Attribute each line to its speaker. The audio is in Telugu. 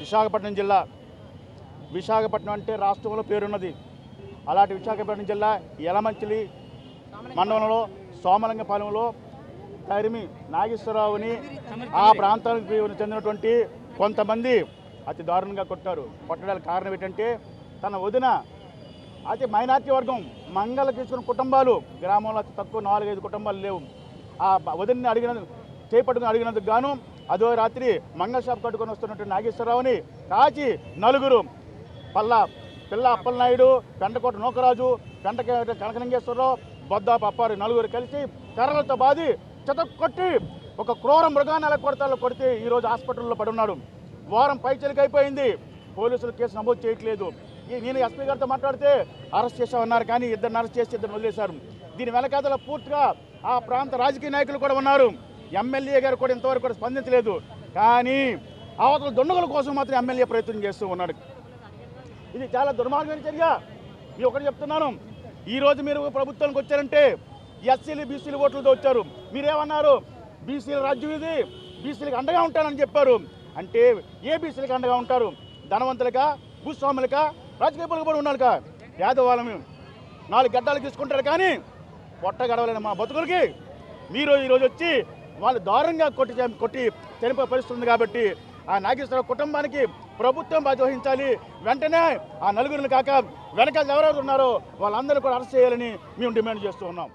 Speaker 1: విశాఖపట్నం జిల్లా. విశాఖపట్నం అంటే రాష్ట్రంలో పేరున్నది. అలాంటి విశాఖపట్నం జిల్లా యలమంచిలి మండలంలో సోమలింగపాలెంలో తరిమి నాగేశ్వరరావుని ఆ ప్రాంతానికి చెందినటువంటి కొంతమంది అతి దారుణంగా కొట్టారు. కొట్టడానికి కారణం ఏంటంటే తన వదిన అతి మైనార్టీ వర్గం మంగళ తీసుకున్న కుటుంబాలు గ్రామంలో అతి తక్కువ 4-5 కుటుంబాలు లేవు. ఆ వదిన్ని చేపట్టుకుని అడిగినందుకు గాను అదో రాత్రి మంగళ షాప్ కట్టుకొని వస్తున్నటువంటి నాగేశ్వరరావుని కాచి నలుగురు పిల్ల అప్పలనాయుడు, పెంటకోట నూకరాజు, కనకలింగేశ్వరరావు, బొద్దాపు అప్పారు నలుగురు కలిసి కర్రలతో బాది కొట్టి ఒక క్రూర మృగాన్ని ఎలా కొడితే ఈరోజు హాస్పిటల్లో పడి ఉన్నాడు. వారం పైచలికి అయిపోయింది. పోలీసులు కేసు నమోదు చేయట్లేదు. నేను ఎస్పీ గారితో మాట్లాడితే అరెస్ట్ చేశామన్నారు, కానీ ఇద్దరిని అరెస్ట్ చేసి ఇద్దరు వదిలేశారు. దీని వెనకాతల పూర్తిగా ఆ ప్రాంత రాజకీయ నాయకులు కూడా ఉన్నారు. ఎమ్మెల్యే గారు కూడా ఇంతవరకు కూడా స్పందించలేదు. కానీ అవతల దుండగుల కోసం మాత్రం ఎమ్మెల్యే ప్రయత్నం చేస్తూ ఉన్నాడు. ఇది చాలా దుర్మార్గమైన చర్య. మీరు ఒకటి చెప్తున్నాను, ఈరోజు మీరు ప్రభుత్వానికి వచ్చారంటే ఎస్సీలు బీసీలు ఓట్లతో వచ్చారు. మీరేమన్నారు? బీసీల రాజ్యం ఇది, బీసీలకు అండగా ఉంటానని చెప్పారు. అంటే ఏ బీసీలకు అండగా ఉంటారు? ధనవంతులకా, భూస్వాములకా, రాజకీయ పలుకుబడి ఉన్నాడుకా? పేదవాళ్ళని 4 గడ్డలు తీసుకుంటారు, కానీ పొట్ట గడవలేని మా బతుకులకి మీరు ఈరోజు వచ్చి వాళ్ళు దారుణంగా కొట్టి చనిపోయే పరిస్థితి ఉంది. కాబట్టి ఆ నాగేశ్వరరావు కుటుంబానికి ప్రభుత్వం బాధ్యత వహించాలి. వెంటనే ఆ నలుగురిని కాక వెనకాల ఎవరెవరు ఉన్నారో వాళ్ళందరూ కూడా అరెస్ట్ చేయాలని మేము డిమాండ్ చేస్తూ ఉన్నాం.